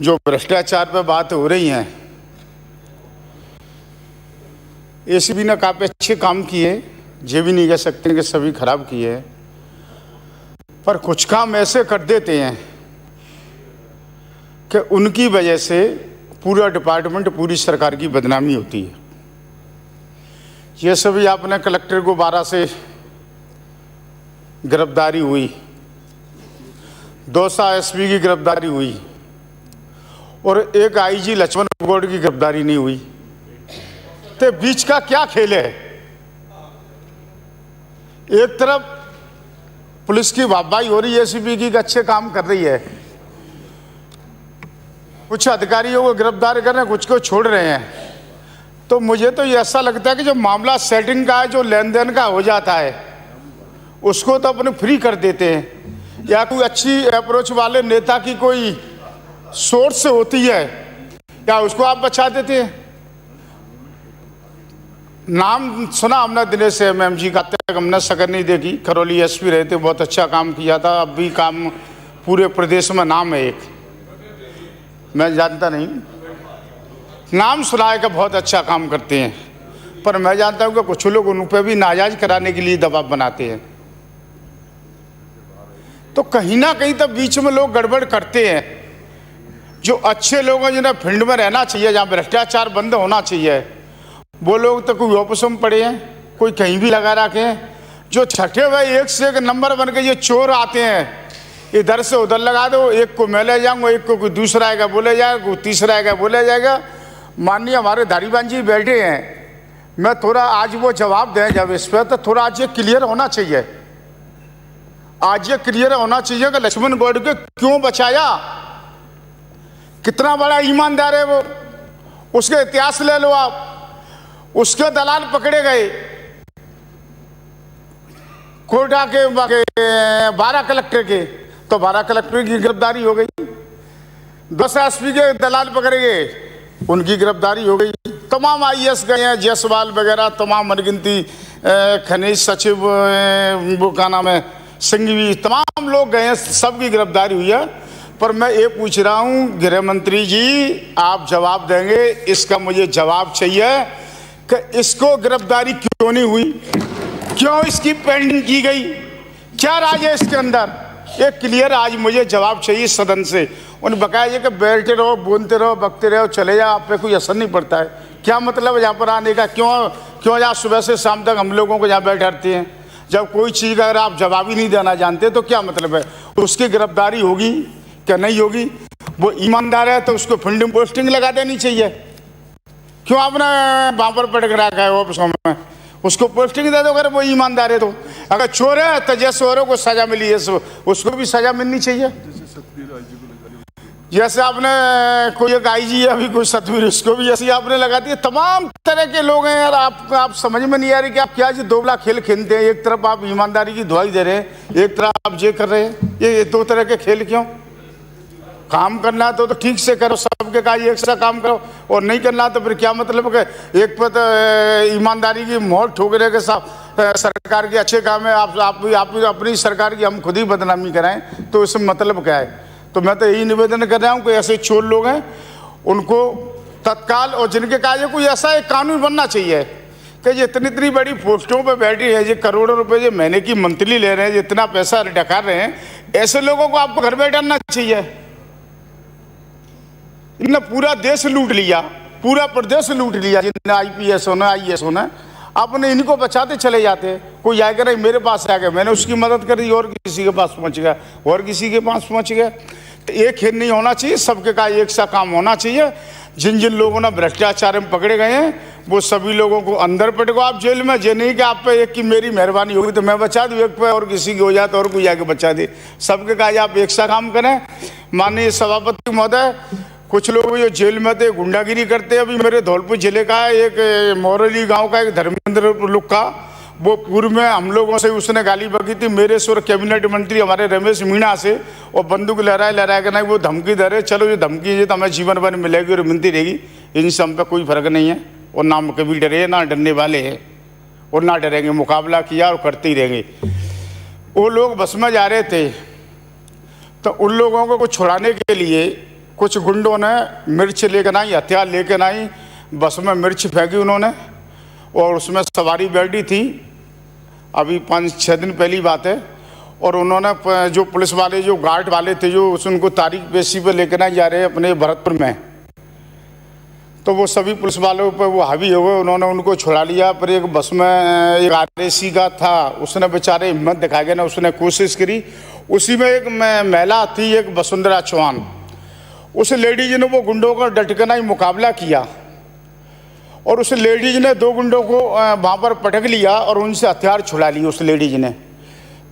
जो भ्रष्टाचार पे बात हो रही है, एसीबी ने काफ़ी अच्छे काम किए, ये भी नहीं कह सकते कि सभी खराब किए, पर कुछ काम ऐसे कर देते हैं कि उनकी वजह से पूरा डिपार्टमेंट, पूरी सरकार की बदनामी होती है। ये सभी आपने कलेक्टर को 12 से गिरफ्तारी हुई, 2 एसपी की गिरफ्तारी हुई और एक आईजी लक्ष्मण गौड़ की गिरफ्तारी नहीं हुई। तो बीच का क्या खेल है? एक तरफ पुलिस की वाहवाही हो रही है, एसीबी की अच्छे काम कर रही है, कुछ अधिकारियों को गिरफ्तार कर रहे हैं, कुछ को छोड़ रहे हैं। तो मुझे तो ये ऐसा लगता है कि जो मामला सेटिंग का है, जो लेन देन का हो जाता है, उसको तो अपने फ्री कर देते हैं, या कोई अच्छी अप्रोच वाले नेता की कोई सोर्स होती है, या उसको आप बचा देते हैं। नाम सुना हमने दिनेश एमएम जी का, तक हमने शक्ल नहीं देखी। करौली एसपी रहे थे, बहुत अच्छा काम किया था, अब भी काम पूरे प्रदेश में नाम है। एक मैं जानता नहीं, नाम सुना है कि बहुत अच्छा काम करते हैं, पर मैं जानता हूं कि कुछ लोग उन पर भी नाजायज कराने के लिए दबाव बनाते हैं। तो कहीं ना कहीं तो बीच में लोग गड़बड़ करते हैं। जो अच्छे लोग हैं, जिन्हें फील्ड में रहना चाहिए, जहाँ भ्रष्टाचार बंद होना चाहिए, वो लोग तो कोई ऑफिस में पड़े हैं, कोई कहीं भी लगा रखे हैं। जो छठे हुए एक से एक नंबर बन के ये चोर आते हैं, इधर से उधर लगा दो, एक को मैं ले जाऊंगा, एक को कोई दूसरा आएगा बोले जाएगा, कोई तीसरा आएगा बोले जाएगा। माननीय हमारे धारीवाल जी बैठे हैं, मैं थोड़ा आज वो जवाब दें जब इस पर, तो थोड़ा आज ये क्लियर होना चाहिए। आज ये क्लियर होना चाहिए कि लक्ष्मण गौड़ को क्यों बचाया, कितना बड़ा ईमानदार है वो, उसके इतिहास ले लो आप। उसके दलाल पकड़े गए, कोटा के 12 कलेक्टर के, तो 12 कलेक्टर की गिरफ्तारी हो गई। 10 एसपी के दलाल पकड़े गए, उनकी गिरफ्तारी हो गई। तमाम आईएएस गए हैं, जायसवाल वगैरह, तमाम अनगिनती खनिज सचिव, वो का नाम है सिंघवी, तमाम लोग गए हैं, सबकी गिरफ्तारी हुई है। पर मैं ये पूछ रहा हूँ गृह मंत्री जी, आप जवाब देंगे, इसका मुझे जवाब चाहिए कि इसको गिरफ्तारी क्यों नहीं हुई, क्यों इसकी पेंडिंग की गई, क्या राज है इसके अंदर? एक क्लियर आज मुझे जवाब चाहिए सदन से। उन बकाया कि बैठते रहो, बोलते रहो, बकते रहो, चले जाओ, आप पे कोई असर नहीं पड़ता है। क्या मतलब है यहाँ पर आने का? क्यों यहाँ सुबह से शाम तक हम लोगों को यहाँ बैठाते हैं? जब कोई चीज़ का अगर आप जवाब ही नहीं देना जानते तो क्या मतलब है? उसकी गिरफ्तारी होगी क्या नहीं होगी? वो ईमानदार है तो उसको फील्ड पोस्टिंग लगा देनी चाहिए। क्यों आपने वहाँ पर पटक रखा है ऑफिसों में? उसको पोस्टिंग दे दो अगर वो ईमानदार है तो। अगर चोर है तो जैसे औरों को सजा मिली है उसको भी सजा मिलनी चाहिए। जैसे आपने कोई एक आईजी है अभी कोई सतवीर, उसको भी ऐसे आपने लगा दिया। तमाम तरह के लोग हैं यार, आप समझ में नहीं आ रही कि आप क्या ये दोगला खेल खेलते हैं। एक तरफ आप ईमानदारी की दुहाई दे रहे हैं, एक तरफ आप ये कर रहे हैं। ये 2 तरह के खेल क्यों? काम करना है तो ठीक से करो, सबके का एक सा काम करो, और नहीं करना तो फिर क्या मतलब है? एक पर तो ईमानदारी की मोहर ठोक रहे के साथ सरकार के अच्छे काम है, आप अपनी सरकार की हम खुद ही बदनामी कराएं, तो इसमें मतलब क्या है? तो मैं तो यही निवेदन कर रहा हूँ कि ऐसे चोर लोग हैं उनको तत्काल, और जिनके कार्य कोई ऐसा एक कानून बनना चाहिए कि ये इतनी बड़ी पोस्टों पे बैठी है, ये करोड़ों रुपए ये महीने की मंथली ले रहे हैं, जितना पैसा डकार रहे हैं, ऐसे लोगों को आपको घर बैठाना चाहिए। इन्होंने पूरा देश लूट लिया, पूरा प्रदेश लूट लिया, जिन्हें आईपीएस होना, आईएएस होना, आपने इनको बचाते चले जाते। कोई आएगा नहीं, मेरे पास आ गया, मैंने उसकी मदद कर दी, और किसी के पास पहुंच गया, और किसी के पास पहुंच गया। तो एक खेल नहीं होना चाहिए, सबके का एक सा काम होना चाहिए। जिन जिन लोगों ने भ्रष्टाचार में पकड़े गए हैं वो सभी लोगों को अंदर पटको आप जेल में। ये नहीं कि आप पे एक की मेरी मेहरबानी होगी तो मैं बचा दूँ एक पे, और किसी की हो जाए तो और कोई आके बचा दे। सबके का आप एक सा काम करें। माननीय सभापति महोदय, कुछ लोग जो जेल में थे गुंडागिरी करते हैं। अभी मेरे धौलपुर जिले का एक मोरली गांव का एक धर्मेंद्र लुक्का, वो पूर्व में हम लोगों से उसने गाली बकी थी मेरे से और कैबिनेट मंत्री हमारे रमेश मीणा से, और बंदूक लहराए के नहीं वो धमकी दे रहे। चलो ये धमकी है तो हमें जीवन भर मिलेगी और मिलती रहेगी, इनसे हम पे कोई फर्क नहीं है। और ना हम कभी डरे, ना डरने वाले हैं, और ना डरेंगे। मुकाबला किया और करते ही रहेंगे। वो लोग बस में जा रहे थे तो उन लोगों को छुड़ाने के लिए कुछ गुंडों ने मिर्च लेकर आई, हथियार लेकर आई, बस में मिर्च फेंकी उन्होंने, और उसमें सवारी बैठी थी, अभी 5-6 दिन पहली बात है। और उन्होंने जो पुलिस वाले, जो गार्ड वाले थे, जो उनको तारीख पेशी पे लेकर नहीं जा रहे अपने भरतपुर में, तो वो सभी पुलिस वालों पर वो हावी हो गए। उन्होंने उनको छुड़ा लिया। पर एक बस में एक आरएसी का था, उसने बेचारे हिम्मत दिखा के ना, उसने कोशिश करी। उसी में एक महिला थी, एक वसुंधरा चौहान, उस लेडीज ने वो गुंडों का डटकना ही मुकाबला किया, और उस लेडीज ने 2 गुंडों को वहाँ पर पटक लिया और उनसे हथियार छुड़ा लिए उस लेडीज ने।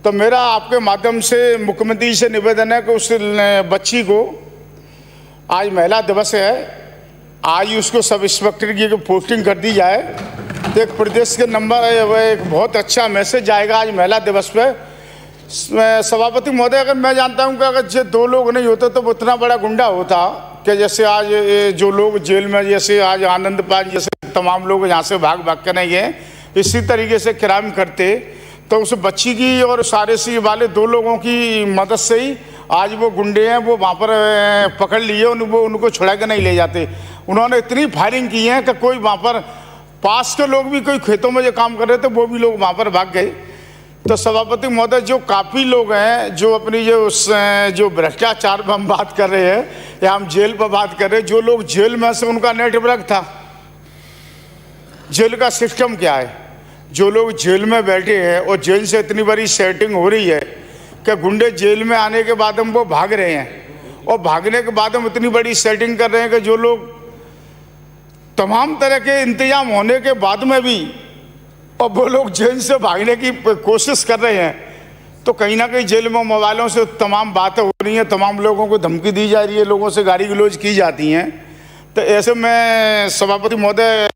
तो मेरा आपके माध्यम से मुख्यमंत्री से निवेदन है कि उस बच्ची को, आज महिला दिवस है, आज उसको सब इंस्पेक्टर की पोस्टिंग कर दी जाए, तो एक प्रदेश के नंबर एक बहुत अच्छा मैसेज जाएगा आज महिला दिवस पे। सभापति महोदय, अगर मैं जानता हूं कि अगर ये 2 लोग नहीं होते तो वो इतना बड़ा गुंडा होता कि जैसे आज जो लोग जेल में, जैसे आज आनंद पाल जैसे तमाम लोग यहाँ से भाग भाग कर नहीं गए, इसी तरीके से क्राइम करते, तो उस बच्ची की और सारे सी वाले 2 लोगों की मदद से ही आज वो गुंडे हैं वो वहाँ पर पकड़ लिए, वो उनको छुड़ा के नहीं ले जाते। उन्होंने इतनी फायरिंग की है कि कोई वहाँ पर पास के लोग भी, कोई खेतों में जो काम कर रहे थे वो भी लोग वहाँ पर भाग गए। तो सभापति महोदय, जो काफ़ी लोग हैं जो अपनी जो भ्रष्टाचार पर हम बात कर रहे हैं या हम जेल पर बात कर रहे हैं, जो लोग जेल में से उनका नेटवर्क था, जेल का सिस्टम क्या है, जो लोग जेल में बैठे हैं और जेल से इतनी बड़ी सेटिंग हो रही है कि गुंडे जेल में आने के बाद हम वो भाग रहे हैं, और भागने के बाद हम इतनी बड़ी सेटिंग कर रहे हैं कि जो लोग तमाम तरह के इंतजाम होने के बाद में भी और वो लोग जेल से भागने की कोशिश कर रहे हैं, तो कहीं ना कहीं जेल में मोबाइलों से तमाम बातें हो रही हैं, तमाम लोगों को धमकी दी जा रही है, लोगों से गाली गलौज की जाती हैं। तो ऐसे में सभापति महोदय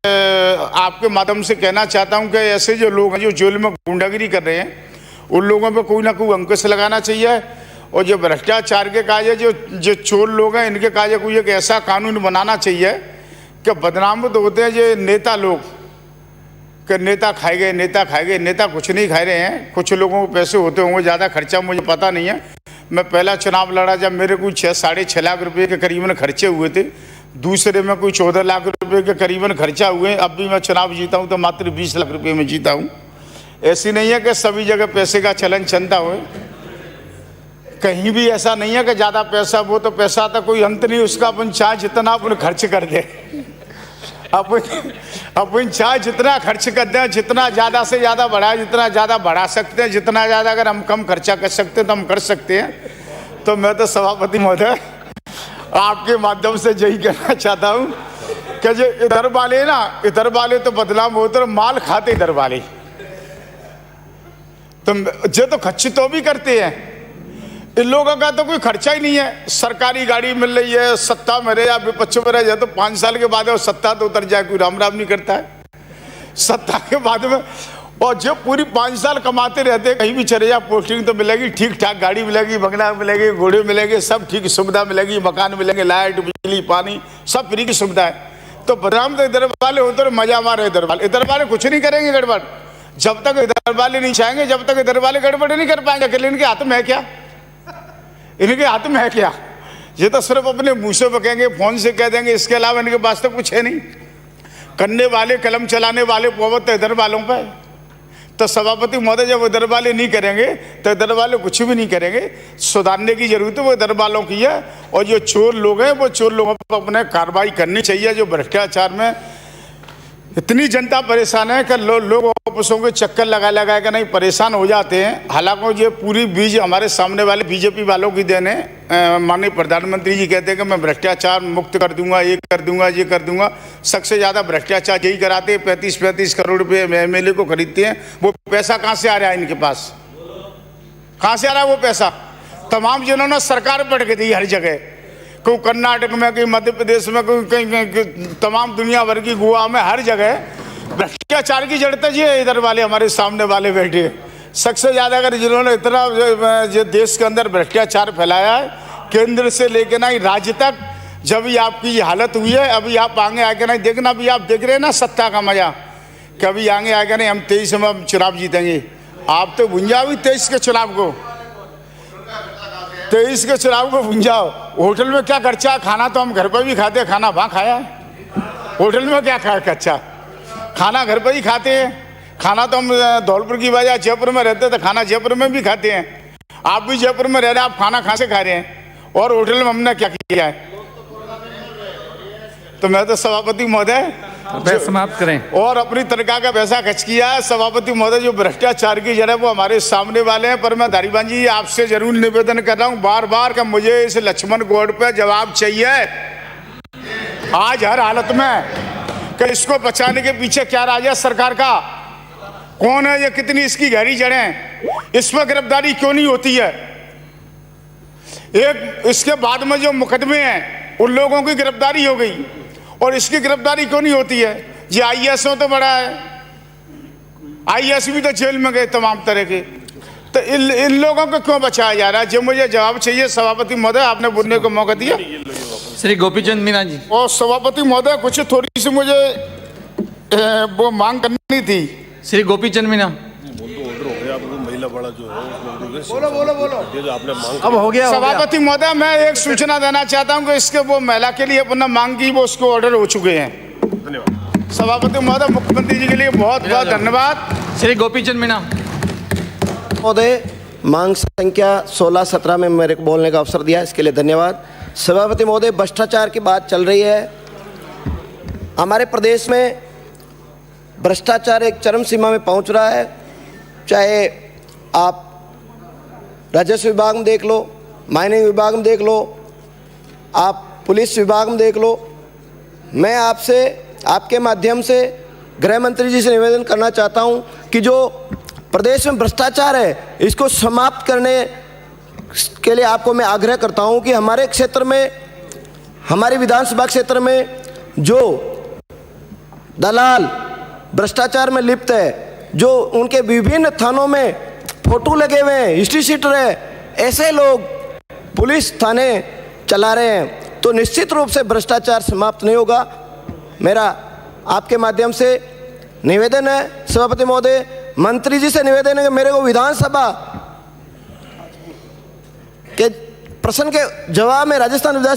आपके माध्यम से कहना चाहता हूं कि ऐसे जो लोग हैं जो जेल में गुंडागिरी कर रहे हैं, उन लोगों पर कोई ना कोई अंकुश लगाना चाहिए, और जो भ्रष्टाचार के काज, जो चोर लोग हैं, इनके काज कोई एक ऐसा कानून बनाना चाहिए कि बदनाम तो होते हैं ये नेता लोग, कि नेता खाए गए, नेता खाए गए। नेता कुछ नहीं खा रहे हैं, कुछ लोगों को पैसे होते होंगे, ज़्यादा खर्चा मुझे पता नहीं है। मैं पहला चुनाव लड़ा जब मेरे कोई 6-6.5 लाख रुपए के करीबन खर्चे हुए थे, दूसरे में कोई 14 लाख रुपए के करीबन खर्चा हुए। अब भी मैं चुनाव जीता हूँ तो मात्र 20 लाख रुपये में जीता हूँ। ऐसी नहीं है कि सभी जगह पैसे का चलन चलता हो, कहीं भी ऐसा नहीं है कि ज़्यादा पैसा, वो तो पैसा था कोई अंत नहीं उसका, अपन चाहे जितना अपन खर्च कर दे, अपन चाहे जितना खर्च कर दें, जितना ज़्यादा से ज़्यादा बढ़ाए, जितना ज़्यादा बढ़ा सकते हैं, जितना ज़्यादा अगर हम कम खर्चा कर सकते हैं तो हम कर सकते हैं। तो मैं तो सभापति महोदय आपके माध्यम से यही कहना चाहता हूँ कि जो इधर वाले ना, इधर वाले तो बदनाम होते और माल खाते इधर वाले, तो जो तो खर्च तो भी करते हैं। इन लोगों का तो कोई खर्चा ही नहीं है, सरकारी गाड़ी मिल रही है, सत्ता में रहे या विपक्ष में रह जाए तो 5 साल के बाद सत्ता तो उतर जाए, कोई राम राम नहीं करता है सत्ता के बाद में। और जो पूरी 5 साल कमाते रहते, कहीं भी चले जाए पोस्टिंग तो मिलेगी, ठीक ठाक गाड़ी मिलेगी, बंगला मिलेगी, घोड़े मिलेंगे, सब ठीक सुविधा मिलेगी, मकान मिलेंगे, लाइट बिजली पानी सब फ्री की सुविधा है। तो बदनाम तो इधर वाले होते, मजा मारे इधर वाले कुछ नहीं करेंगे गड़बड़, जब तक इधर वाले नहीं चाहेंगे, जब तक इधर वाले गड़बड़ नहीं कर पाएंगे। अकेले इनके हाथ में है क्या, इनके हाथ में है क्या? ये तो सिर्फ अपने मुंह से बकेंगे, फोन से कह देंगे, इसके अलावा इनके पास तो कुछ है नहीं। करने वाले, कलम चलाने वाले पोवत तो इधर वालों पर। तो सभापति महोदय जब इधर वाले नहीं करेंगे तो इधर वाले कुछ भी नहीं करेंगे। सुधारने की जरूरत है वो इधर वालों की है, और जो चोर लोग हैं वो चोर लोगों पर अपने कार्रवाई करनी चाहिए। जो भ्रष्टाचार में इतनी जनता परेशान है कि लोग ऑफिसों के चक्कर लगा के नहीं परेशान हो जाते हैं। हालांकि ये पूरी बीज हमारे सामने वाले बीजेपी वालों की देन है। माननीय प्रधानमंत्री जी कहते हैं कि मैं भ्रष्टाचार मुक्त कर दूंगा, ये कर दूंगा, ये कर दूंगा। सबसे ज़्यादा भ्रष्टाचार यही कराते हैं, 35-35 करोड़ रुपये MLA को खरीदते हैं। वो पैसा कहाँ से आ रहा है इनके पास, कहाँ से आ रहा है वो पैसा? तमाम जिन्होंने सरकार पट के दी हर जगह, कोई कर्नाटक में, कोई मध्य प्रदेश में, कोई कहीं तमाम दुनिया भर की, गोवा में, हर जगह भ्रष्टाचार की जड़ तक है। इधर वाले हमारे सामने वाले बैठे सबसे ज़्यादा अगर जिन्होंने इतना जो देश के अंदर भ्रष्टाचार फैलाया है, केंद्र से लेकर ना राज्य तक, जब भी आपकी ये हालत हुई है। अभी आप आगे आके नहीं देखना, अभी आप देख रहे हैं ना सत्ता का मजा, कभी आगे आगे नहीं हम 23 में चुनाव जीतेंगे। आप तो भुंजा हुई 23 के चुनाव को, 23 के चुनाव को भूल जाओ। होटल में क्या खर्चा है? खाना तो हम घर पर भी खाते हैं, खाना वहाँ खाया है। होटल में क्या खर्चा? खाना घर पर ही खाते हैं। खाना तो हम धौलपुर की वजह जयपुर में रहते थे, खाना जयपुर में भी खाते हैं। आप भी जयपुर में रह रहे हैं, आप खाना कहाँ से खा रहे हैं? और होटल में हमने क्या किया है? तो मैं तो सभापति महोदय समाप्त करें। और अपनी तनख्वाह का पैसा खर्च किया है। सभापति महोदय, जो भ्रष्टाचार की जड़ है वो हमारे सामने वाले हैं। पर मैं धारीवाल जी आपसे जरूर निवेदन कर रहा हूँ बार बार कि मुझे इस लक्ष्मण गौड़ पे जवाब चाहिए आज हर हालत में, कि इसको बचाने के पीछे क्या राज है सरकार का, कौन है ये, कितनी इसकी गहरी जड़ें, इस पर गिरफ्तारी क्यों नहीं होती है? एक इसके बाद में जो मुकदमे हैं उन लोगों की गिरफ्तारी हो गई और इसकी गिरफ्तारी क्यों नहीं होती है? ये IAS तो बड़ा है, IAS भी तो जेल में गए तमाम तरह के, तो इन लोगों को क्यों बचाया जा रहा है? जो मुझे जवाब चाहिए सभापति महोदय, आपने बोलने को मौका दिया। श्री गोपीचंद मीना जी। और सभापति महोदय कुछ थोड़ी सी मुझे वो मांग करनी थी। श्री गोपीचंद मीना। अब हो गया। सभापति महोदय, मैं एक सूचना देना चाहता हूं कि इसके वो महिला के लिए अपना मांग की, वो उसको ऑर्डर हो चुके हैं। धन्यवाद सभापति महोदय, मुख्यमंत्री जी के लिए बहुत बहुत धन्यवाद। श्री गोपीचंद मीना महोदय, मांग संख्या 16-17 में मेरे को बोलने का अवसर दिया, इसके लिए धन्यवाद। सभापति महोदय, भ्रष्टाचार की बात चल रही है। हमारे प्रदेश में भ्रष्टाचार एक चरम सीमा में पहुंच रहा है। चाहे आप राजस्व विभाग में देख लो, माइनिंग विभाग में देख लो, आप पुलिस विभाग में देख लो। मैं आपसे, आपके माध्यम से गृह मंत्री जी से निवेदन करना चाहता हूं कि जो प्रदेश में भ्रष्टाचार है इसको समाप्त करने के लिए आपको मैं आग्रह करता हूं कि हमारे क्षेत्र में, हमारी विधानसभा क्षेत्र में जो दलाल भ्रष्टाचार में लिप्त है, जो उनके विभिन्न थानों में फोटो लगे हुए हैं, हिस्ट्री शीटर है, ऐसे लोग पुलिस थाने चला रहे हैं, तो निश्चित रूप से भ्रष्टाचार समाप्त नहीं होगा। मेरा आपके माध्यम से निवेदन है सभापति महोदय, मंत्री जी से निवेदन है कि मेरे को विधानसभा के प्रश्न के जवाब में राजस्थान विधानसभा